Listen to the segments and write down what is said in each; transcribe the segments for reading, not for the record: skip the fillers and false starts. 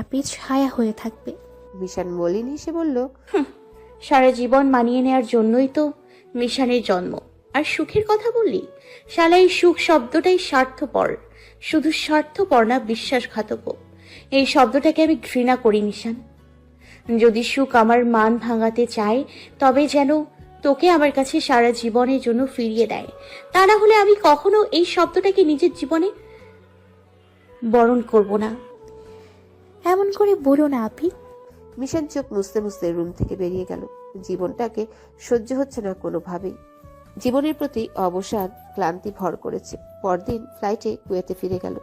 আপি ছায়া হয়ে থাকবে। মিশান মলিন হেসে বলল, সারা জীবন মানিয়ে নেওয়ার জন্যই তো মিশানের জন্ম। আর সুখের কথা বললি, শালা এই সুখ শব্দটাই স্বার্থপর। শুধু স্বার্থপর না, বিশ্বাসঘাতক। এই শব্দটাকে আমি ঘৃণা করি মিশান। যদি সুখ আমার মান ভাঙাতে চায়, তবে যেন তোকে আমার কাছে সারা জীবনের জন্য ফিরিয়ে দেয়। তা না হলে আমি কখনো এই শব্দটাকে নিজের জীবনে বরণ করব না। এমন করে বলো না আপি। মিশান চোখ মুছতে মুছতে রুম থেকে বেরিয়ে গেল। জীবনটাকে সহ্য হচ্ছে না কোনোভাবেই। জীবনের প্রতি অবসাদ, ক্লান্তি ভর করেছে। পরদিন ফ্লাইটে কুয়েতে ফিরে গেল।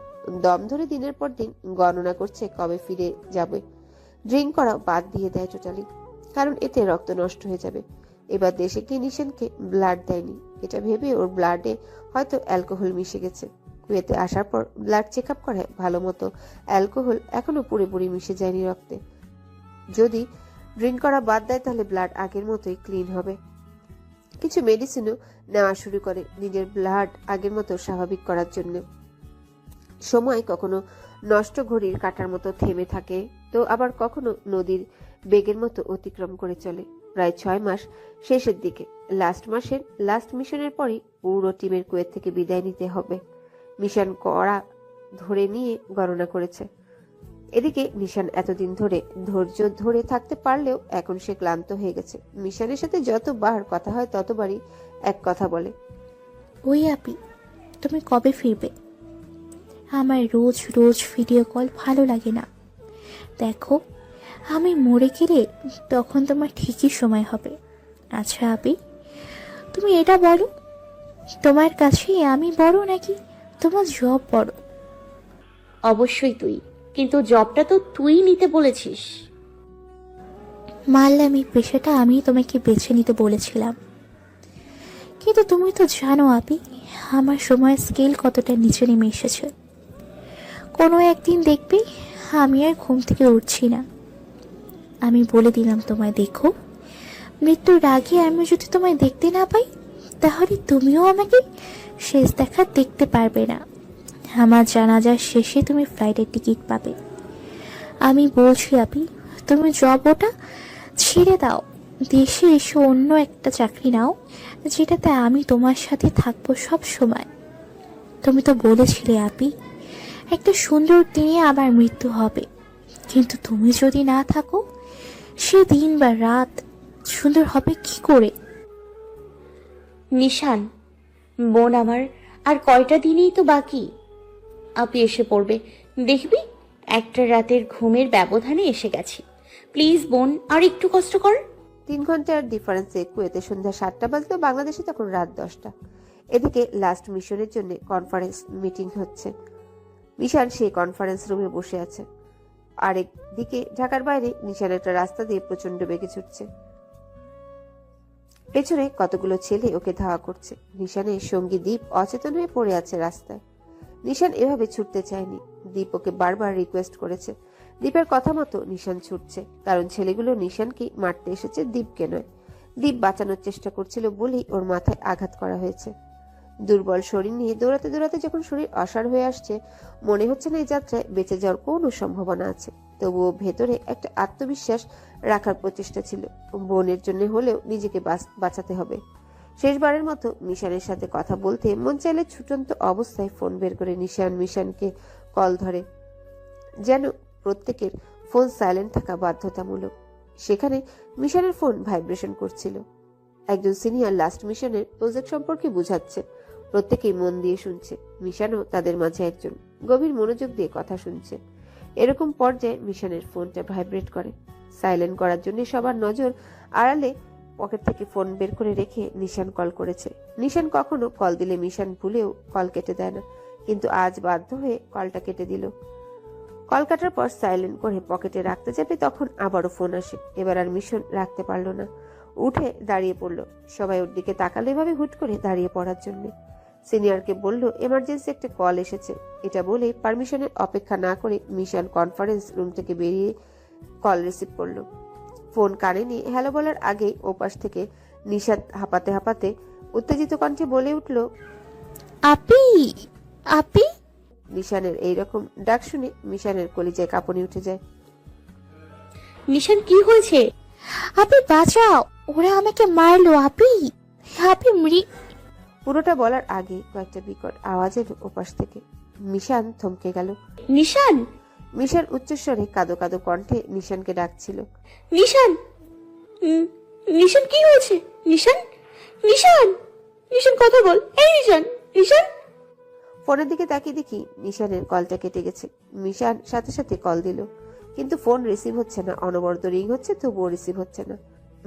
দম ধরে দিনের পর দিন গণনা করছে কবে ফিরে যাবে। ড্রিঙ্ক করা বাদ দিয়ে দেয় টোটালি, কারণ এতে রক্ত নষ্ট হয়ে যাবে। এবার দেশে গিয়ে নিশানকে ব্লাড দেয়নি, এটা ভেবে ওর ব্লাডে হয়তো অ্যালকোহল মিশে গেছে। কুয়েতে আসার পর ব্লাড চেক আপ করে ভালো মতো অ্যালকোহল এখনো পুরোপুরি মিশে যায়নি রক্তে। যদি ড্রিঙ্ক করা বাদ দেয় তাহলে ব্লাড আগের মতোই ক্লিন হবে। কিছু মেডিসিনও নেওয়া শুরু করে নিজের ব্লাড আগের মতো স্বাভাবিক করার জন্য। সময় কখনো নষ্ট ঘড়ির কাঁটার মতো থেমে থাকে, তো আবার কখনো নদীর বেগের মতো অতিক্রম করে চলে। প্রায় 6 মাস শেষের দিকে, লাস্ট মাসের লাস্ট মিশনের পরই পুরো টিমের কুয়েত থেকে বিদায় নিতে হবে। মিশন কড়া ধরে নিয়ে গণনা করেছে। এদিকে নিশান এতদিন ধরে ধৈর্য ধরে থাকতে পারলেও এখন সে ক্লান্ত হয়ে গেছে। মিশনের সাথে যতবার কথা হয় ততবারই এক কথা বলে, ওই আপি, তুমি কবে ফিরবে? আমার রোজ রোজ ভিডিও কল ভালো লাগে না। দেখো, আমি মরে গেলে তখন তোমার ঠিকই সময় হবে। আচ্ছা আপি, তুমি এটা বলো, তোমার কাছে আমি বড় নাকি তোমার জব বড়? অবশ্যই তুই, কিন্তু জবটা তো তুই নিতে বলেছিস। মানলাম এই পেশাটা আমি তোমাকে বেছে নিতে বলেছিলাম, কিন্তু তুমি তো জানো আপি, আমার সময়ের স্কেল কতটা নিচে নেমে এসেছে। কোনো একদিন দেখবে আমি আর ঘুম থেকে উঠছি না। আমি বলে দিলাম তোমায়, দেখো, মৃত্যুর আগে আমি যদি তোমায় দেখতে না পাই, তাহলে তুমিও আমাকে শেষ দেখা দেখতে পারবে না। আমার জানাজার শেষে তুমি ফ্লাইটের টিকিট পাবে। আমি বলছি আপি, তুমি জব ওটা ছেড়ে দাও, দেশে এসে অন্য একটা চাকরি নাও, যেটাতে আমি তোমার সাথে থাকবো সব সময়। তুমি তো বলেছিলে আপি, একটা সুন্দর দিনে আমার মৃত্যু হবে, কিন্তু তুমি যদি না থাকো, সে দিন বা রাত সুন্দর হবে কি করে? নিশান, বোন আমার, আর কয়টা দিনই তো বাকি। আপনি এসে পড়বে, দেখবি একটা রাতের ঘুমের ব্যবধানে এসে গেছি। প্লিজ বোন, আর একটু কষ্ট কর। 3 ঘন্টার ডিফারেন্সে কুয়েতে সন্ধ্যা 7টা বাজলেও বাংলাদেশে তখন রাত 10টা। এদিকে লাস্ট মিশনের জন্য কনফারেন্স মিটিং হচ্ছে। মিশান সেই কনফারেন্স রুমে বসে আছে। আরেক দিকে ঢাকার বাইরে নিশান একটা রাস্তা দিয়ে প্রচন্ড বেগে ছুটছে। পেছনে কতগুলো ছেলে ওকে ধাওয়া করছে। নিশানের সঙ্গী দীপ অচেতন হয়ে পড়ে আছে রাস্তায়। নিশান এভাবে ছুটতে চায়নি। দীপ ওকে বারবার রিকোয়েস্ট করেছে। দীপের কথা মতো নিশান ছুটছে, কারণ ছেলেগুলো নিশানকে মারতে এসেছে, দীপকে নয়। দীপ বাঁচানোর চেষ্টা করছিল বলেই ওর মাথায় আঘাত করা হয়েছে। দুর্বল শরীর নিয়ে দৌড়াতে দৌড়াতে যখন শরীর অসাড় হয়ে আসছে, মনে হচ্ছে না এই যাত্রায় বেঁচে যাওয়ার কোনো সম্ভাবনা আছে, তবুও ভেতরে একটা আত্মবিশ্বাস রাখার প্রচেষ্টা ছিল। বোনের জন্য হলেও নিজেকে বাঁচাতে হবে। শেষবারের মতো নিশানের সাথে কথা বলতে মন চাইলে ছুটন্ত অবস্থায় ফোন বের করে মিশানকে কল ধরে, যেন প্রত্যেকের ফোন সাইলেন্ট থাকা বাধ্যতামূলক। সেখানে মিশনের ফোন ভাইব্রেশন করছিল। একজন সিনিয়র লাস্ট মিশনের প্রজেক্ট সম্পর্কে বুঝাচ্ছে। প্রত্যেকেই মন দিয়ে শুনছে। মিশনও তাদের মাঝে একজন, গভীর মনোযোগ দিয়ে কথা শুনছে। এরকম পর্যায়ে মিশনের ফোনটা ভাইব্রেট করে। সাইলেন্ট করার জন্য সবার নজর আড়ালে পকেট থেকে ফোন বের করে রেখে নিশান কল করেছে। নিশান কখনো কল দিলে মিশন ভুলেও কল কেটে দেয় না, কিন্তু আজ বাধ্য হয়ে কলটা কেটে দিল। কল কাটার পর সাইলেন্ট করে পকেটে রাখতে যাবে, তখন আবারও ফোন আসে। এবার আর মিশন রাখতে পারলো না, উঠে দাঁড়িয়ে পড়লো। সবাই ওর দিকে তাকালো এভাবে হুট করে দাঁড়িয়ে পড়ার জন্য। সিনিয়রকে বলল, এমার্জেন্সি একটা কল এসেছে। এটা বলে পারমিশনের অপেক্ষা না করে মিশন কনফারেন্স রুম থেকে বেরিয়ে কল রিসিভ করলো। ফোন কানে নিয়ে হ্যালো বলার আগেই ওপাশ থেকে নিশাদ হাঁপাতে হাঁপাতে উত্তেজিত কণ্ঠে বলে উঠল, আপি, আপি। নিশানের এইরকম ডাক শুনে মিশানের কলিজায় কাঁপুনি উঠে যায়। নিশান, কি হয়েছে? আপি বাঁচাও, ওরা আমাকে মারলো আপি, আপি পুরোটা বলার আগে কয়েকটা বিকট আওয়াজ এলো ওপাশ থেকে। মিশান থমকে গেল। নিশান! মিশান উচ্চস্বরে কাঁদো কাঁদো কণ্ঠে নিশানকে ডাকছিল। নিশান! নিশান, কি হয়েছে? নিশান! নিশান! নিশান, কথা বল। এই নিশান! নিশান! ফোনের দিকে তাকিয়ে দেখি নিশানের কলটা কেটে গেছে। মিশান সাথে সাথে কল দিল, কিন্তু ফোন রিসিভ হচ্ছে না। অনবরত রিং হচ্ছে, তবুও রিসিভ হচ্ছে না।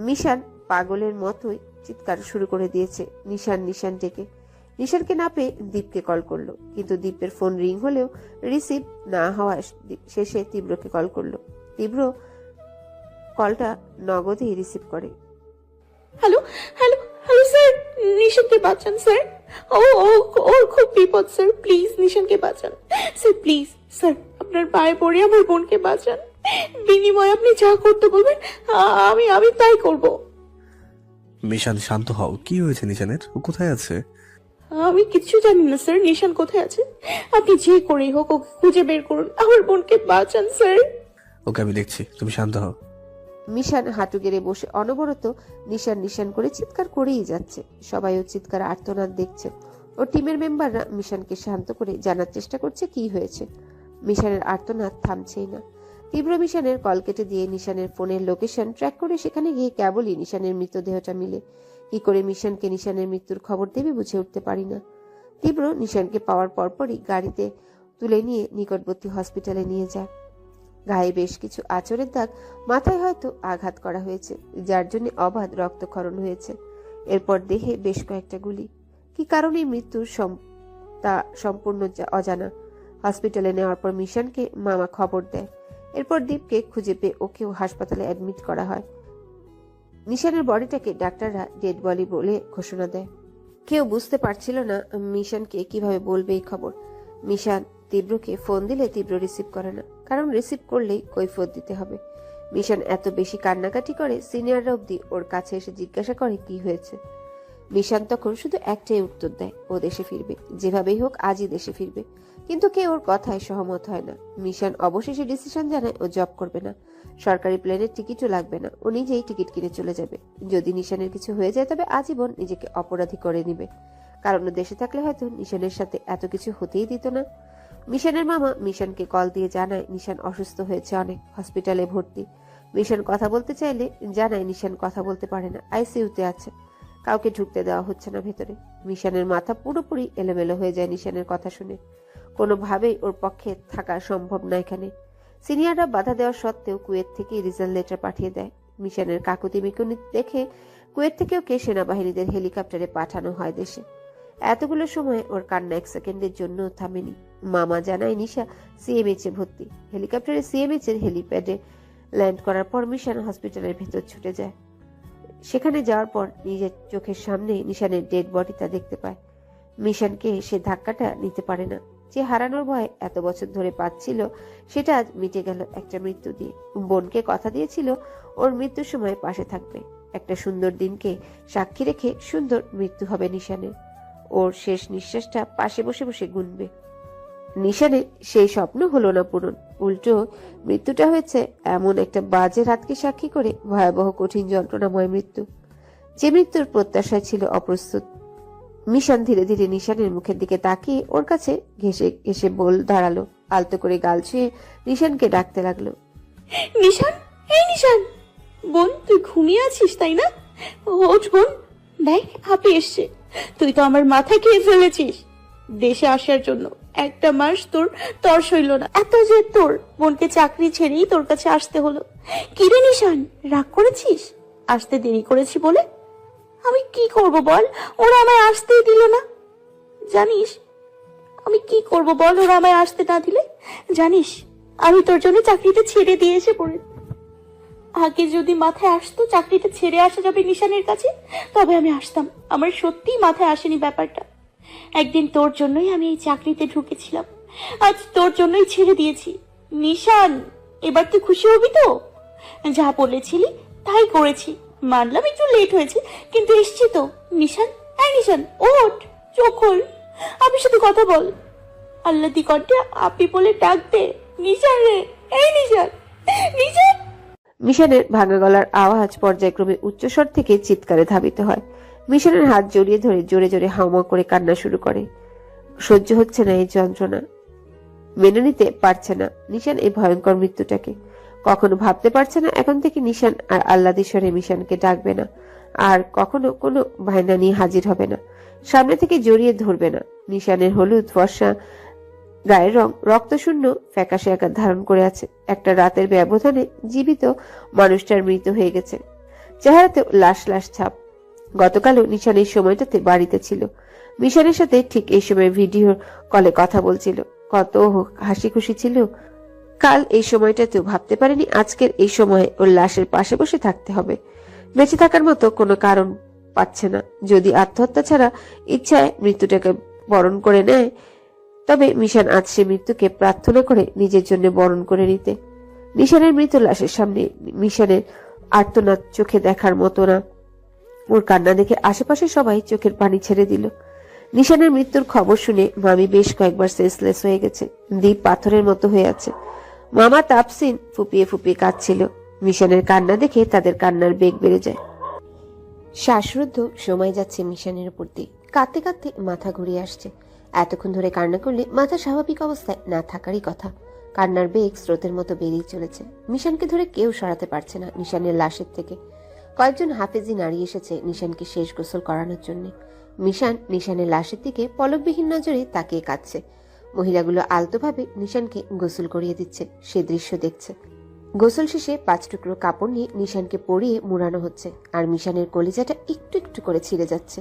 মিশান পাগলের মতোই চিৎকার শুরু করে দিয়েছে নিশান নিশান ডেকে। নিশানকে না পেয়ে দীপকে কল করলো, কিন্তু দীপের ফোন রিং হলেও রিসিভ না হওয়া শেষে তীব্রকে কল করলো। তীব্র কলটা নগদেই রিসিভ করে। হ্যালো, হ্যালো, হ্যালো স্যার, নিশানকে বাঁচান স্যার। ওর খুব বিপদ স্যার, প্লিজ নিশানকে বাঁচান স্যার, প্লিজ স্যার, আপনার পায়ে পড়ে আমার বোনকে বাঁচান। বিনিময়ে আপনি যা করতে বলবেন আমি তাই করব। মিশান, শান্ত হও। কি হয়েছে নিশানের? ও কোথায় আছে? আমি কিছু জানি না স্যার, নিশান কোথায় আছে। আপনি যে করেই হোক ওকে খুঁজে বের করুন, আমার বোনকে বাঁচান স্যার। ওকে আমি দেখছি, তুমি শান্ত হও। মিশান হাঁটু গেড়ে বসে অনবরত নিশান নিশান করে চিৎকার করেই যাচ্ছে। সবাই ওর চিৎকার আর্তনাদ দেখছে। ওর টিমের মেম্বাররা মিশানকে শান্ত করে জানার চেষ্টা করছে কি হয়েছে। মিশানের আর্তনাদ থামছেই না। তীব্র মিশানের কল কেটে দিয়ে নিশানের ফোনের লোকেশন ট্র্যাক করে সেখানে গিয়ে কেবলই নিশানের মৃতদেহটা মিলে। কি করে মিশানকে নিশানের মৃত্যুর খবর দেবে বুঝে উঠতে পারি না। তীব্র নিশানকে পাওয়ার পরপরই গাড়িতে তুলে নিয়ে নিকটবর্তী হসপিটালে নিয়ে যায়। গায়ে বেশ কিছু আঁচড়ের দাগ, মাথায় হয়তো আঘাত করা হয়েছে, যার জন্য অবাধ রক্তক্ষরণ হয়েছে। এরপর দেহে বেশ কয়েকটা গুলি। কি কারণে মৃত্যুর তা সম্পূর্ণ অজানা। হসপিটালে নেওয়ার পর মিশানকে মামা খবর দেয়। এরপর দীপকে খুঁজে পেয়ে ওকেও হাসপাতালে অ্যাডমিট করা হয়। নিশানের বডিটাকে ডাক্তাররা ডেড বডি বলে ঘোষণা দেয়। কেউ বুঝতে পারছিল না মিশানকে কিভাবে বলবে এই খবর। মিশান তীব্রকে ফোন দিলে তীব্র রিসিভ করে না, কারণ রিসিভ করলেই কৈফিয়ত দিতে হবে। মিশান এত বেশি কান্নাকাটি করে সিনিয়ররা অব্দি ওর কাছে এসে জিজ্ঞাসা করে কি হয়েছে। মিশান তখন শুধু একটাই উত্তর দেয়, ও দেশে ফিরবে, যেভাবেই হোক আজই দেশে ফিরবে। কিন্তু কেউ ওর কথায় সহমত হয় না। মিশান অবশেষে ডিসিশন জানায় ও জব করবে না, সরকারি প্লেনের টিকিটও লাগবে না, ও নিজেই টিকিট কিনে চলে যাবে। যদি নিশানের কিছু হয়ে যায় তবে আজীবন নিজেকে অপরাধী করে নিবে, কারণ ও দেশে থাকলে হয়তো নিশানের সাথে এত কিছু হতেই দিত না। মিশানের মামা মিশানকে কল দিয়ে জানায় নিশান অসুস্থ হয়েছে, অনেক হসপিটালে ভর্তি। মিশান কথা বলতে চাইলে জানায় নিশান কথা বলতে পারে না, আইসিইউতে আছে, কাউকে ঢুকতে দেওয়া হচ্ছে না ভেতরে। মিশানের মাথা পুরোপুরি এলোমেলো হয়ে যায় নিশানের কথা শুনে। কোনোভাবেই ওর পক্ষে থাকা সম্ভব না এখানে। সিনিয়ররা বাধা দেওয়া সত্ত্বেও কুয়েত থেকে রেজাল্ট লেটার পাঠিয়ে দেয়। মিশানের কাকুতি মিকুতি দেখে কুয়েত থেকে ওকে সেনাবাহিনীদের হেলিকপ্টারে পাঠানো হয় দেশে। এতগুলো সময় ওর কান্না এক সেকেন্ডের জন্য থামেনি। মামা জানায় নিশা সিএমএইচ এ ভর্তি। হেলিকপ্টারে সিএমএইচ এর হেলিপ্যাডে ল্যান্ড করার পর মিশান হসপিটালের ভেতর ছুটে যায়। সেখানে যাওয়ার পর নিজের চোখের সামনে নিশানের ডেড বডিটা দেখতে পায়। মিশানকে সে ধাক্কাটা নিতে পারে না। যে হারানোর ভয় এত বছর ধরে পাচ্ছিল সেটা আজ মিটে গেল একটা মৃত্যু দিয়ে। বোনকে কথা দিয়েছিল ওর মৃত্যুর সময় পাশে থাকবে। একটা সুন্দর দিনকে সাক্ষী রেখে সুন্দর মৃত্যু হবে নিশানের। ওর শেষ নিঃশ্বাসটা পাশে বসে বসে গুনবে। নিশানের সেই স্বপ্ন হলো না পূরণ, উল্টো মৃত্যুটা হয়েছে এমন একটা বাজে রাতকে সাক্ষী করে ভয়াবহ কঠিন যন্ত্রণাময় মৃত্যু, যে মৃত্যুর প্রত্যাশায় ছিল অপ্রস্তুত। মিশান ধীরে ধীরে নিশানের মুখের দিকে তাকিয়ে ওর কাছে ঘেসে ঘেসে দাঁড়ালো। আলতো করে গাল ছুঁয়ে নিশানকে ডাকতে লাগলো, নিশান, এই নিশান, বোন তুই ঘুমিয়ে আছিস তাই না? ওঠ বোন, দেখ আপি এসছে। তুই তো আমার মাথা খেয়ে ফেলেছিস। দেশে আসার জন্য একটা মাস তোর তর্স হইল না, এত যে তোর বোনকে চাকরি ছেড়েই তোর কাছে আসতে হলো। কিরে নিশান, রাগ করেছিস আসতে দেরি করেছি বলে? আমি কি করব বল, ওরা আমায় আসতেই দিল না। জানিস আমি কি করব বল, ওরা আমায় আসতে না দিলে? জানিস আমি তোর জন্য চাকরিটা ছেড়ে দিয়ে এসে পড়ে। আগে যদি মাথায় আসতো চাকরিটা ছেড়ে আসা যাবে নিশানের কাছে, তবে আমি আসতাম। আমার সত্যিই মাথায় আসেনি ব্যাপারটা। একদিন তোর জন্যই আমি এই চাকরিতে ঢুকেছিলাম, আজ তোর জন্যই ছেড়ে দিয়েছি। নিশান, এবার তুই খুশি হবি তো? যা বলেছিলি তাই করেছি, মানলাম একটু লেট হয়েছে, কিন্তু এসছি তো। নিশান, এই নিশান, ওঠ, চোখ খোল, আমার সাথে কথা বল। আল্লাদি কণ্ঠে আপি বলে ডাক দে। নিশান রে, এই নিশান, নিশান। মিশানের ভাঙা গলার আওয়াজ পর্যায়ক্রমে উচ্চস্বর থেকে চিৎকারে ধাবিত হয়। মিশানের হাত জড়িয়ে ধরে জোরে জোরে হাউমাউ করে কান্না শুরু করে। সহ্য হচ্ছে না এই যন্ত্রণা, মেনে নিতে পারছে না নিশান এই ভয়ঙ্কর মৃত্যুটাকে। কখনো ভাবতে পারছে না এখন থেকে নিশান আর আল্লাদিস্বরে মিশানকে ডাকবে না, আর কখনো কোনো বায়না নিয়ে হাজির হবে না, সামনে থেকে জড়িয়ে ধরবে না। নিশানের হলুদ ফর্সা গায়ের রং রক্তশূন্য ফ্যাকাশে আকার ধারণ করে আছে। একটা রাতের ব্যবধানে জীবিত মানুষটার মৃত হয়ে গেছে, চেহারাতেও লাশ লাশ ছাপ। গতকালও নিশান এই সময়টাতে বাড়িতে ছিল, মিশানের সাথে ঠিক এই সময় ভিডিও কলে কথা বলছিল। কত হাসি খুশি ছিল। কাল এই সময়টাতেও ভাবতে পারেনি আজকের এই সময়ে ওর লাশের পাশে বসে থাকতে হবে। বেঁচে থাকার মতো কোনো কারণ পাচ্ছে না, যদি আত্মহত্যা ছাড়া ইচ্ছায় মৃত্যুটাকে বরণ করে নেয়, তবে মিশান আজ সে মৃত্যুকে প্রার্থনা করে নিজের জন্য বরণ করে নিতে। নিশানের মৃত লাশের সামনে মিশানের আর্তনাদ চোখে দেখার মতো না। ওর কান্না দেখে আশেপাশে সবাই চোখের পানি ছেড়ে দিল। নিশানের মৃত্যুর খবর শুনে মামি বেশ কয়েকবার সেন্সলেস হয়ে গেছে। দীপ পাথরের মতো হয়ে আছে। মামা তাপসিন ফুপিয়ে ফুপিয়ে কাঁদছিল। মিশানের কান্না দেখে তাদের কান্নার বেগ বেড়ে যায়। শ্বাসরুদ্ধ সময় যাচ্ছে মিশানের উপর দিয়ে। কাঁদতে কাঁদতে মাথা ঘুরিয়ে আসছে। এতক্ষণ ধরে কান্না করলে মাথা স্বাভাবিক অবস্থায় না থাকারই কথা। কান্নার বেগ স্রোতের মতো বেরিয়ে চলেছে। মিশানকে ধরে কেউ সরাতে পারছে না নিশানের লাশের থেকে। কয়েকজন হাফেজি নারী এসেছে নিশানকে শেষ গোসল করানোর জন্য। মিশান নিশানের লাশের দিকে পলকবিহীন নজরে তাকিয়ে কাঁদছে। মহিলাগুলো আলতোভাবে নিশানকে গোসল করিয়ে দিচ্ছে, সে দৃশ্য দেখছে। গোসল শেষে 5 টুকরো কাপড় নিয়ে নিশানকে পরিয়ে মুড়ানো হচ্ছে, আর মিশানের কলিজাটা একটু একটু করে ছিঁড়ে যাচ্ছে।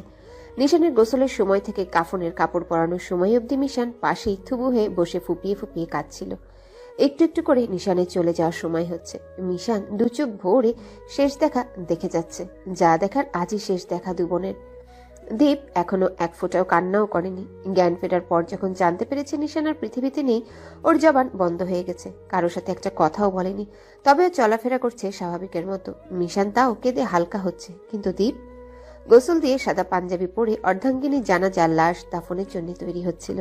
নিশানের গোসলের সময় থেকে কাফনের কাপড় পরানোর সময় অবধি মিশান পাশেই থুবু হয়ে বসে ফুপিয়ে ফুপিয়ে কাঁদছিল। একটু একটু করে নিশানের চলে যাওয়ার সময় হচ্ছে। মিশান দু চোখ ভরে শেষ দেখা দেখে যাচ্ছে, যা দেখার আজই শেষ দেখা দু বোনের। দীপ এখনো এক ফোঁটাও কান্নাও করেনি। জ্ঞান ফেরার পর যখন জানতে পেরেছে নিশান আর পৃথিবীতে নেই, ওর জবান বন্ধ হয়ে গেছে। কারোর সাথে একটা কথাও বলেনি, তবে চলাফেরা করছে স্বাভাবিকের মতো। মিশান তাও কেঁদে হালকা হচ্ছে, কিন্তু দীপ গোসল দিয়ে সাদা পাঞ্জাবি পরে অর্ধাঙ্গিনী জানাজার লাশ দাফনের জন্য তৈরি হচ্ছিল।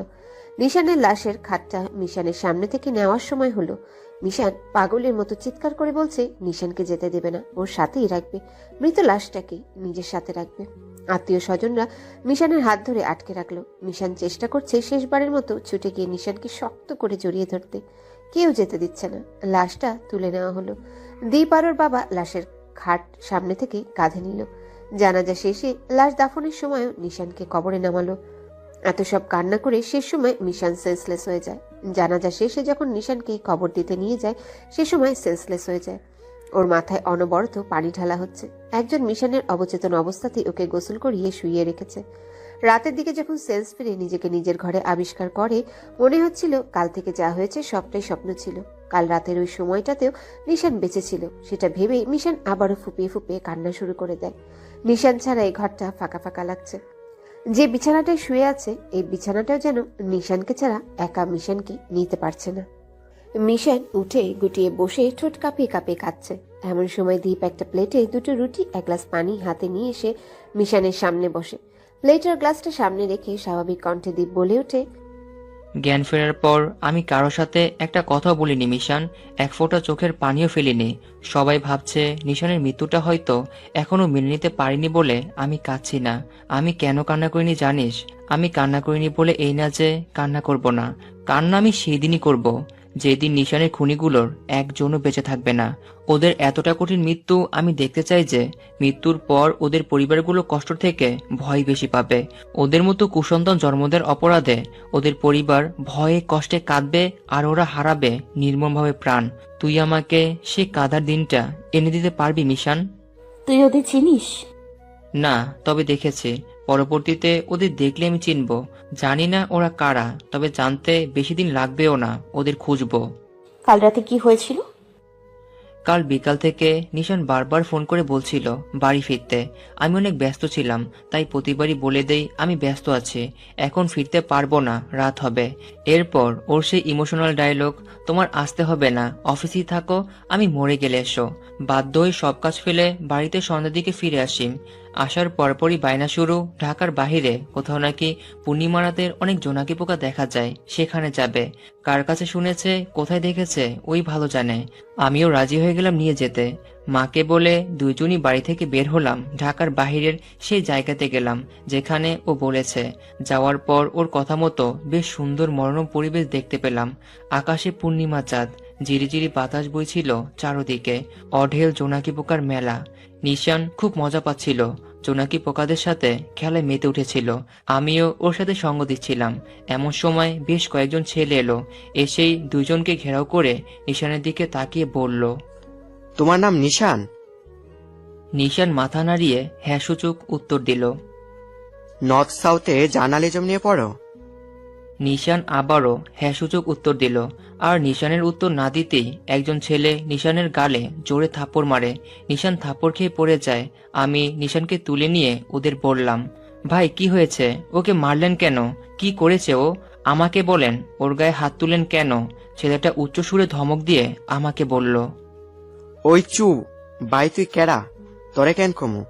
নিশানের লাশের খাটটা মিশানের সামনে থেকে নেওয়ার সময় হলো। মিশান পাগলের মতো চিৎকার করে বলছে নিশানকে যেতে দেবে না, ওর সাথেই রাখবে, মৃত লাশটাকে নিজের সাথে রাখবে। আত্মীয় স্বজনরা মিশানের হাত ধরে আটকে রাখলো। মিশান চেষ্টা করছে শেষবারের মতো ছুটে গিয়ে নিশানকে শক্ত করে জড়িয়ে ধরতে, কেউ যেতে দিচ্ছে না। লাশটা তুলে নেওয়া হলো। দীপ আর ওর বাবা লাশের খাট সামনে থেকে কাঁধে নিল। জানাজা শেষে লাশ দাফনের সময়ও নিশানকে কবরে নামালো। এত সব কান্না করে শেষ সময় মিশান সেন্সলেস হয়ে যায়। জানাজা শেষে যখন নিশানকে কবর দিতে নিয়ে যায়, সে সময় সেন্সলেস হয়ে যায়। ওর মাথায় অনবরত পানি ঢালা হচ্ছে। একজন মিশানের অবচেতন অবস্থাতেই ওকে গোসল করিয়ে শুইয়ে রেখেছে। রাতের দিকে যখন সেন্স ফিরে নিজেকে নিজের ঘরে আবিষ্কার করে, মনে হচ্ছিল কাল থেকে যা হয়েছে সবটাই স্বপ্ন ছিল। কাল রাতের ওই সময়টাতেও নিশান বেঁচে ছিল, সেটা ভেবেই মিশান আবারও ফুপিয়ে ফুপিয়ে কান্না শুরু করে দেয়। নিশান ছাড়া এই ঘরটা ফাঁকা ফাঁকা লাগছে। যে বিছানাটায় শুয়ে আছে, এই বিছানাটাও যেন নিশানকে ছাড়া একা মিশানকে নিতে পারছে না। মিশান উঠে গুটিয়ে বসে ঠোঁট কাঁপিয়ে কাঁপিয়ে কাঁদছে। এমন সময় দীপ একটা প্লেটে 2টো রুটি, 1 গ্লাস পানি হাতে নিয়ে এসে মিশানের সামনে বসে। প্লেটের গ্লাসটা সামনে রেখে স্বাভাবিক কণ্ঠে দীপ বলে ওঠে, জ্ঞান ফেরার পর আমি কারো সাথে একটা কথা বলিনি মিশান, এক ফোঁটা চোখের পানিও ফেলিনি। সবাই ভাবছে নিশানের মৃত্যুটা হয়তো এখনো মেনে নিতে পারিনি বলে আমি কাঁদছি না। আমি কেন কান্না করিনি জানিস? আমি কান্না করিনি বলে এই না যে কান্না করব না। কান্না আমি সেই দিনই করব যেদিন নিশানের খুনিগুলোর একজনও বেঁচে থাকবে না। ওদের এতটা কঠিন মৃত্যু আমি দেখতে চাই যে মৃত্যুর পর ওদের পরিবারগুলো কষ্ট থেকে ভয় বেশি পাবে। ওদের মতো কুসন্তান জন্ম দেওয়ার অপরাধে ওদের পরিবার ভয়ে কষ্টে কাঁদবে, আর ওরা হারাবে নির্মমভাবে প্রাণ। তুই আমাকে সে কাঁদার দিনটা এনে দিতে পারবি মিশান? তুই ওদের চিনিস? না, তবে দেখেছি। পরবর্তীতে ওদের দেখলে আমি চিনব। জানি না ওরা কারা, তবে জানতে বেশি দিন লাগবেও না। ওদের খুঁজবো। কাল রাতে কি হয়েছিল? কাল বিকাল থেকে নিশান বারবার ফোন করে বলছিল বাড়ি ফিরতে। আমি অনেক ব্যস্ত ছিলাম, তাই প্রতিবারই বলে দেই আমি ব্যস্ত আছি, এখন ফিরতে পারবো না, রাত হবে। এরপর ওর সেই ইমোশনাল ডায়লগ, তোমার আসতে হবে না, অফিসেই থাকো, আমি মরে গেলে এসো। বাধ্য হয়ে সব কাজ ফেলে বাড়িতে সন্ধ্যার দিকে ফিরে আসি। আসার পরপরই বায়না শুরু, ঢাকার বাহিরে কোথাও নাকি পূর্ণিমা রাতের অনেক জোনাকি পোকা দেখা যায়, সেখানে যাবে। কার কাছে শুনেছে, কোথায় দেখেছে, ওই ভালো জানে। আমিও রাজি হয়ে গেলাম নিয়ে যেতে। মাকে বলে দুইজনই বাড়ি থেকে বের হলাম, ঢাকার বাহিরের সেই জায়গাতে গেলাম যেখানে ও বলেছে। যাওয়ার পর ওর কথা মতো বেশ সুন্দর মনোরম পরিবেশ দেখতে পেলাম। আকাশে পূর্ণিমা চাঁদ, ঝিরিঝিরি বাতাস বইছিল চারদিকে, অঢেল জোনাকি পোকার মেলা। নিশান খুব মজা পাচ্ছিল, জোনাকি পোকাদের সাথে খেলায় মেতে উঠেছিল। আমিও ওর সাথে সঙ্গ দিচ্ছিলাম। এমন সময় বেশ কয়েকজন ছেলে এলো, এসেই দুজনকে ঘেরাও করে নিশানের দিকে তাকিয়ে বলল। তোমার নাম নিশান? নিশান মাথা নাড়িয়ে হ্যাঁ সূচক উত্তর দিল। নর্থ সাউথে জার্নালিজম নিয়ে পড়ো? নিশান আবারও হ্যাঁ সূচক উত্তর দিল। আর নিশানের উত্তর না দিতেই একজন ছেলে নিশানের গালে জোরে থাপ্পড় মারে। নিশান থাপ্পড় খেয়ে পড়ে যায়। আমি নিশানকে তুলে নিয়ে ওদের বললাম, ভাই কি হয়েছে? ওকে মারলেন কেন? কি করেছে ও? আমাকে বলেন। ওর গায়ে হাত তুলেন কেন? ছেলেটা উচ্চ সুরে ধমক দিয়ে আমাকে বলল। ওই চু ভাই, তুই কেডা? তোরে কেন কমু?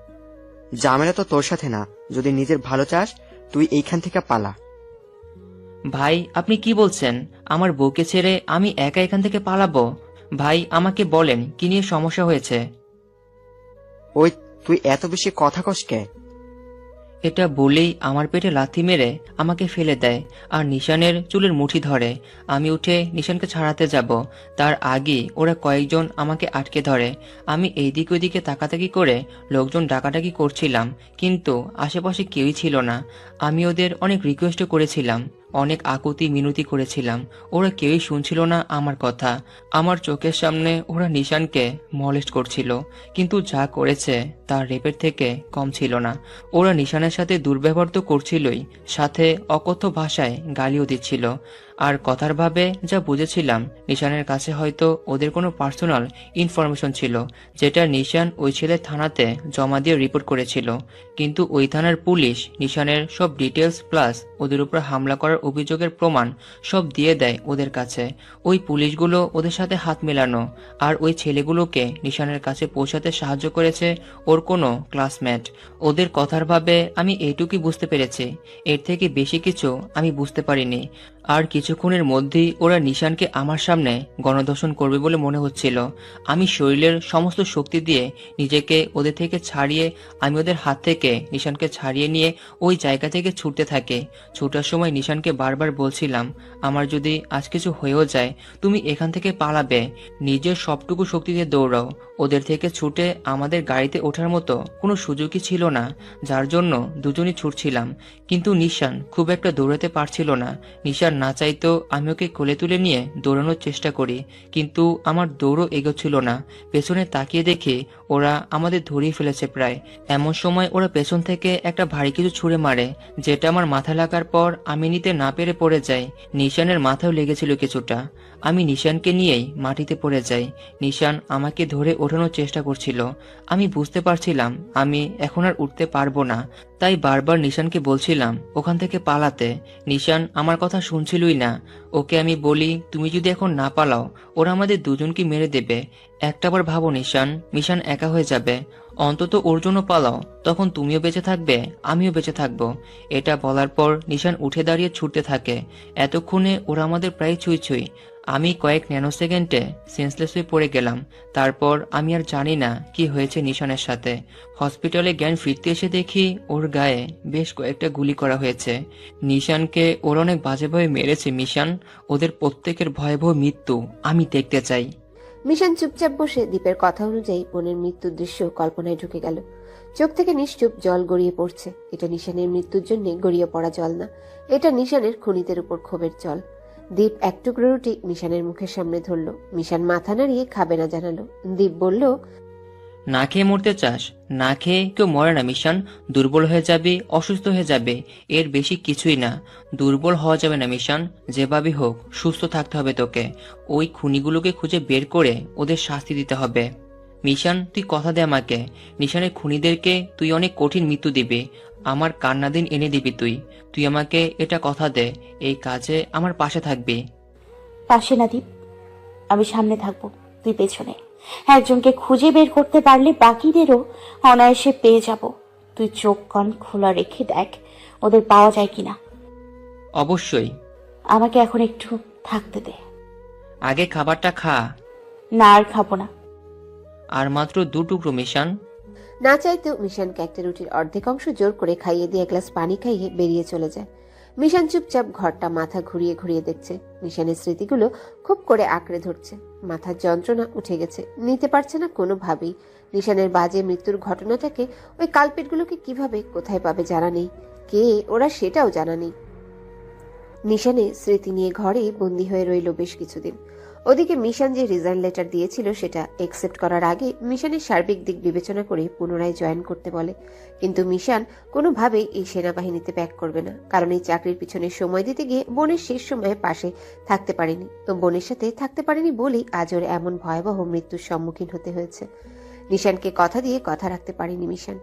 জামেলা তো তোর সাথে না। যদি নিজের ভালো চাস তুই এইখান থেকে পালা। ভাই আপনি কি বলছেন? আমার বউকে ছেড়ে আমি একা এখান থেকে পালাবো? ভাই আমাকে বলেন কি নিয়ে সমস্যা হয়েছে? ওই তুই এত বেশি কথা কস কে? এটা বলেই আমার পেটে লাথি মেরে আমাকে ফেলে দেয় আর নিশানের চুলের মুঠি ধরে। আমি উঠে নিশানকে ছাড়াতে যাব, তার আগে ওরা কয়েকজন আমাকে আটকে ধরে। আমি এইদিক ওইদিকে তাকাতাকি করে লোকজন ডাকাডাকি করছিলাম, কিন্তু আশেপাশে কেউই ছিল না। আমি ওদের অনেক রিকোয়েস্টও করেছিলাম, অনেক আকুতি মিনতি করেছিলাম, ওরা কেউই শুনছিল না আমার কথা। আমার চোখের সামনে ওরা নিশানকে মলেস্ট করছিল, কিন্তু যা করেছে তার রেপের থেকে কম ছিল না। ওরা নিশানের সাথে দুর্ব্যবহার তো করছিলই, সাথে অকথ্য ভাষায় গালিও দিচ্ছিল। আর কথার ভাবে যা বুঝেছিলাম, নিশানের কাছে হয়তো ওদের কোনো পার্সোনাল ইনফরমেশন ছিল, যেটা নিশান ওই ছেলের থানাতে জমা দিয়ে রিপোর্ট করেছিল। কিন্তু ওই থানার পুলিশ নিশানের সব ডিটেলস প্লাস ওদের উপর হামলা করার অভিযোগের প্রমাণ সব দিয়ে দেয় ওদের কাছে। ওই পুলিশগুলো ওদের সাথে হাত মেলানো, আর ওই ছেলেগুলোকে নিশানের কাছে পৌঁছাতে সাহায্য করেছে ওর কোনো ক্লাসমেট। ওদের কথার ভাবে আমি এইটুকুই বুঝতে পেরেছি, এর থেকে বেশি কিছু আমি বুঝতে পারিনি। আর কিছুক্ষণের মধ্যেই ওরা নিশানকে আমার সামনে গণধর্ষণ করবে বলে মনে হচ্ছিল। আমি শরীরের সমস্ত শক্তি দিয়ে নিজেকে ওদের থেকে ছাড়িয়ে আমি ওদের হাত থেকে নিশানকে ছাড়িয়ে নিয়ে ওই জায়গা থেকে ছুটতে থাকি। ছুটার সময় নিশানকে বারবার বলছিলাম, আমার যদি আজ কিছু হয়েও যায় তুমি এখান থেকে পালাবে, নিজের সবটুকু শক্তি দিয়ে দৌড়াও। ওদের থেকে ছুটে আমাদের গাড়িতে ওঠার মতো কোনো সুযোগই ছিল না, যার জন্য দুজনই ছুটছিলাম। কিন্তু নিশান খুব একটা দৌড়াতে পারছিল না। নিশান না চাইতেও আমি ওকে কোলে তুলে নিয়ে দৌড়ানোর চেষ্টা করি, কিন্তু আমার দৌড়ও এগোচ্ছিল না। পেছনে তাকিয়ে দেখি ওরা আমাদের ধরিয়ে ফেলেছে প্রায়। এমন সময় ওরা পেছন থেকে একটা ভারী কিছু ছুঁড়ে মারে, যেটা আমার মাথা লাগার পর আমি নিতে না পেরে পড়ে যাই। নিশানের মাথাও লেগেছিল কিছুটা। আমি নিশানকে নিয়েই মাটিতে পড়ে যাই। নিশান আমাকে ধরে ওঠানোর চেষ্টা করছিল। আমি বুঝতে পারছিলাম আমি এখন আর উঠতে পারবো না, তাই বারবার নিশানকে বলছিলাম ওখান থেকে পালাতে। নিশান আমার কথা শুনছিলই না। ওকে আমি বলি, তুমি যদি এখন না পালাও ওরা আমাদের দুজনকে মেরে দেবে। একটাবার ভাবো নিশান, মিশান একা হয়ে যাবে। অন্তত ওর জন্য পালাও, তখন তুমিও বেঁচে থাকবে, আমিও বেঁচে থাকবো। এটা বলার পর নিশান উঠে দাঁড়িয়ে ছুটতে থাকে। এতক্ষণে ওরা আমাদের প্রায় ছুঁই ছুঁই। আমি কয়েক ন্যানো সেকেন্ডে সেন্সলেস হয়ে পড়ে গেলাম। তারপর আমি আর জানি না কি হয়েছে নিশানের সাথে। হসপিটালে জ্ঞান ফিরতে এসে দেখি ওর গায়ে বেশ কয়েকটা গুলি করা হয়েছে। নিশানকে ওর অনেক বাজেভাবে মেরেছে মিশান। ওদের প্রত্যেকের ভয়াবহ মৃত্যু আমি দেখতে চাই। মিশান চুপচাপ বসে দীপের কথা অনুযায়ী বোনের মৃত্যুর দৃশ্য কল্পনায় ঢুকে গেল। চোখ থেকে নিশ্চুপ জল গড়িয়ে পড়ছে। এটা নিশানের মৃত্যুর জন্য গড়িয়ে পড়া জল না, এটা নিশানের খুনিদের উপর ক্ষোভের জল। দীপ এক টুকরো রুটি মিশানের মুখের সামনে ধরলো। মিশান মাথা নাড়িয়ে খাবে না জানালো। দীপ বলল, না খেয়ে মরতে চাস? না খেয়ে কেউ মরে না মিশান। দুর্বল হয়ে যাবে, অসুস্থ হয়ে যাবে, এর বেশি কিছুই না। দুর্বল হওয়া যাবে না মিশান, যেভাবে হোক সুস্থ থাকতে হবে তোকে। ওই খুনিগুলোকে খুঁজে বের করে ওদের শাস্তি দিতে হবে। মিশান তুই কথা দে আমাকে, নিশানের খুনিদেরকে তুই অনেক কঠিন মৃত্যু দিবি, আমার কান্নাদিন এনে দিবি তুই। তুই আমাকে এটা কথা দে, এই কাজে আমার পাশে থাকবি। পাশে না দীপ, আমি সামনে থাকবো, তুই পেছনে। একজনকে খুঁজে বের করতে পারলে বাকিদেরও অনায়াসে পেয়ে যাব। তুই চোখ কান খোলা রেখে দেখ ওদের পাওয়া যায় কিনা। অবশ্যই। আমাকে এখন একটু থাকতে দে। আগে খাবারটা খা। না, আর খাবো না। আর মাত্র 2 টুকরো মিশান। না চাইতেও মিশানকে একটা রুটির অর্ধেক অংশ জোর করে খাইয়ে দিয়ে এক গ্লাস পানি খাইয়ে বেরিয়ে চলে যায়। মিশান চুপচাপ ঘরটা মাথা ঘুরিয়ে ঘুরিয়ে দেখছে। মিশানের স্মৃতিগুলো খুব করে আঁকড়ে ধরছে। মাথার যন্ত্রণা উঠে গেছে, নিতে পারছে না কোনোভাবেই। নিশানের বাজে মৃত্যুর ঘটনাটাকে, ওই কালপেটগুলোকে কিভাবে কোথায় পাবে জানা নেই, কে ওরা সেটাও জানা নেই। নিশানের স্মৃতি নিয়ে ঘরে বন্দী হয়ে রইল বেশ কিছুদিন। ওদিকে মিশান যে রিজাইন লেটার দিয়েছিল সেটা একসেপ্ট করার আগে মিশানের সার্বিক দিক বিবেচনা করে পুনরায় জয়েন করতে বলে। কিন্তু মিশান কোনোভাবেই এই সেনাবাহিনীতে ব্যাক করবে না, কারণ এই চাকরির পিছনে সময় দিতে গিয়ে বোনের শেষ সময়ে পাশে থাকতে পারেনি। তো বোনের সাথে থাকতে পারেনি বলেই আজ ওর এমন ভয়াবহ মৃত্যুর সম্মুখীন হতে হয়েছে। নিশানকে কথা দিয়ে কথা রাখতে পারেনি মিশান।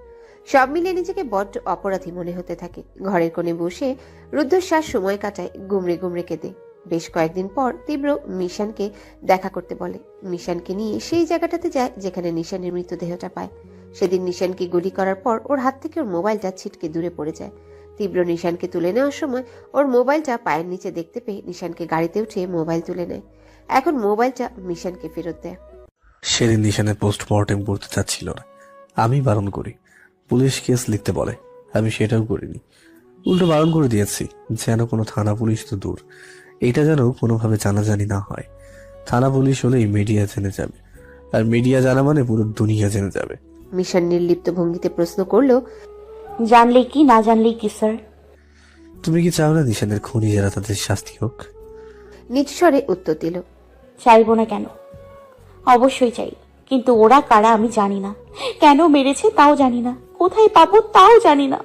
সব মিলিয়ে নিজেকে বড্ড অপরাধী মনে হতে থাকে। ঘরের কোণে বসে রুদ্ধশ্বাস সময় কাটায় গুমড়ে গুমড়ে কেঁদে। বেশ কয়েকদিন পর তীব্র মিশানকে দেখা করতে বলে। মিশানকে নিয়ে সেই জায়গাটাতে যায় যেখানে নিশানের মৃতদেহটা পায়। সেদিন নিশানকে গুলি করার পর ওর হাত থেকে ওর মোবাইলটা ছিটকে দূরে পড়ে যায়। তীব্র নিশানকে তুলে নেওয়ার সময় ওর মোবাইলটা পায়ের নিচে দেখতে পেয়ে নিশানকে গাড়িতে উঠে মোবাইল তুলে নেয়। এখন মোবাইলটা মিশানকে ফেরত দেয়। সেদিন নিশানের পোস্টমর্টেম করতে চাচ্ছিল না, আমি বারণ করি। পুলিশ কেস লিখতে বলে, আমি সেটাও করিনি, উল্টো বারণ করে দিয়েছি যেন কোনো থানা পুলিশ তো দূর, এটা যেন কোনোভাবে জানাজানি না হয়। থানা পুলিশ হলেই মিডিয়া জেনে যাবে, আর মিডিয়া জানা মানে পুরো দুনিয়া জেনে যাবে। মিশান নির্লিপ্ত ভঙ্গিতে প্রশ্ন করলো, জানলে কি না জানলে কি স্যার? তুমি কি চাও না নিশানের খুনি যারা তাদের শাস্তি হোক? নিচু স্বরে উত্তর দিল, চাইবো না কেন, অবশ্যই চাই। কিন্তু ওরা কারা আমি জানি না, কেন মেরেছে তাও জানি না, কোথায় পাবো তাও জানি না।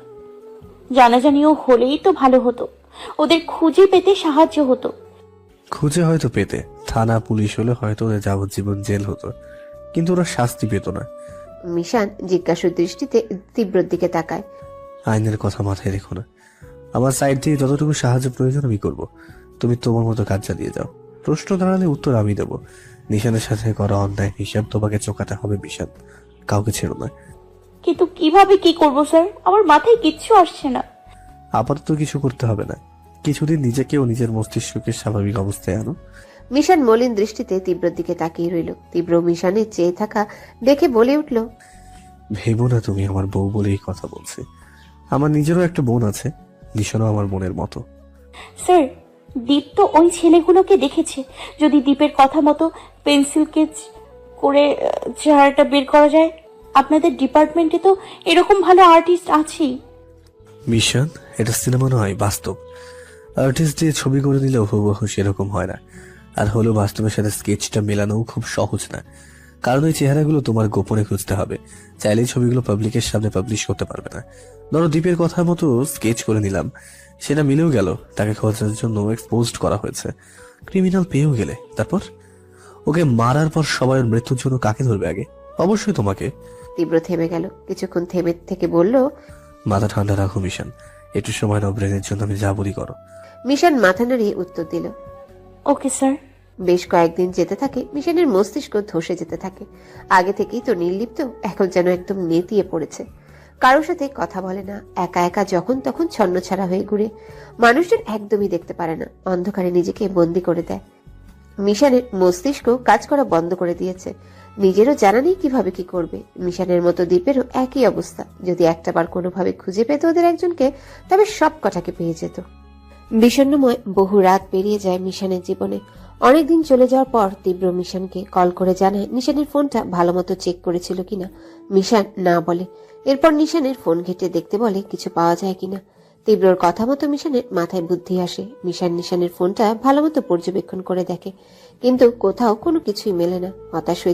জানাজানিও হলেই তো ভালো হতো, ওদের খুঁজে পেতে সাহায্য হতো। খুঁজে হয়তো পেতে, থানা পুলিশ হলে হয়তো ওদের যাবজ্জীবন জেল হতো, কিন্তু ওরা শাস্তি পেত না। মিশান জিজ্ঞাসু দৃষ্টিতে তীব্রর দিকে তাকায়। আইনের কথা মাথায় রেখো না, আমার সাইড থেকে যতটুকু সাহায্য প্রয়োজন আমি করব, তুমি তোমার মতো কাজ চালিয়ে যাও। প্রশ্ন দাঁড়ালে উত্তর আমি দেবো। নিশানের সাথে করা অন্যায় হিসাব তোমাকে চোকাতে হবে মিশান, কাউকে ছেড়ো না। কিন্তু কিভাবে কি করব স্যার, আমার মাথায় কিচ্ছু আসছে না। আপাতত কিছু করতে হবে না, কিছুদিন নিজেকে ও নিজের মস্তিষ্ককে স্বাভাবিক অবস্থায় আনো। মিশান মলিন দৃষ্টিতে তীব্রর দিকে তাকিয়ে রইল। তীব্র মিশানের চেয়ে থাকা দেখে বলে উঠল, ভেবো না তুমি আমার বউ বলেই কথা বলছি, আমার নিজেরও একটা বোন আছে, নিশানও আমার বোনের মতো। স্যার, দীপ তো ওই ছেলেগুলোকে দেখেছে। যদি দীপের কথা মতো পেন্সিল কেচ করে চেহারাটা বের করা যায়, আপনাদের ডিপার্টমেন্টে তো এরকম ভালো আর্টিস্ট আছেই। মিশন, এটা সিনেমা নয়, বাস্তব। আর্টিস্ট দিয়ে ছবি করে দিলেও হুবহু সেরকম হয় না, আর হলো বাস্তবের সাথে স্কেচটা মেলানোও খুব সহজ না, কারণ ওই চেহারাগুলো তোমার গোপনে খুঁজতে হবে। চাইলেই ছবিগুলো পাবলিকের সামনে পাবলিশ করতে পারবে না। ধরো দ্বীপের কথা মতো স্কেচ করে নিলাম, সেটা মিলেও গেল, তাকে খোঁজার জন্য এক্সপোজড করা হয়েছে, ক্রিমিনাল পেয়েও গেলে, তারপর ওকে মারার পর সবাই ওর মৃত্যুর জন্য কাকে ধরবে আগে? অবশ্যই তোমাকে। তীব্র থেমে গেল, কিছুক্ষণ থেমে থেকে বলল, মাথা ঠান্ডা রাখো মিশন, একটু সময় নাও, ব্রেনের জন্য আমি যা বলি করো। মিশান মাথা নাড়িয়ে উত্তর দিল। Okay sir. বেশ কয়েকদিন যেতে থাকে, মিশনের মস্তিষ্ক ধসে যেতে থাকে। আগে থেকেই তো নির্লিপ্ত, এখন যেন একদম নেতিয়ে পড়েছে। কারোর সাথে কথা বলে না, একা একা যখন তখন ছন্নছাড়া হয়ে ঘুরে। মানুষজন একদমই দেখতে পারে না, অন্ধকারে নিজেকে বন্দি করে দেয়। মিশনের মস্তিষ্ক কাজ করা বন্ধ করে দিয়েছে, নিজেরও জানা নেই কিভাবে কি করবে। মিশনের মতো দ্বীপেরও একই অবস্থা, যদি একটাবার কোনোভাবে খুঁজে পেত ওদের একজনকে, তবে সব কটাকে পেয়ে যেত। বিষণ্ণময় বহু রাত পেরিয়ে যায় মিশনের জীবনে। অনেকদিন চলে যাওয়ার পর তীব্র মিশনকে কল করে জানায় নিশানের ফোনটা ভালো মতো চেক করেছিল কিনা। মিশন না বলে। এরপর নিশানের ফোন ঘেটে দেখতে বলে কিছু পাওয়া যায় কিনা। তীব্রর কথা মতো মিশনের মাথায় বুদ্ধি আসে। নিশানের ফোনটা ভালো মতো পর্যবেক্ষণ করে দেখে, কিন্তু কোথাও কোনো কিছুই মেলে না। হতাশ হয়ে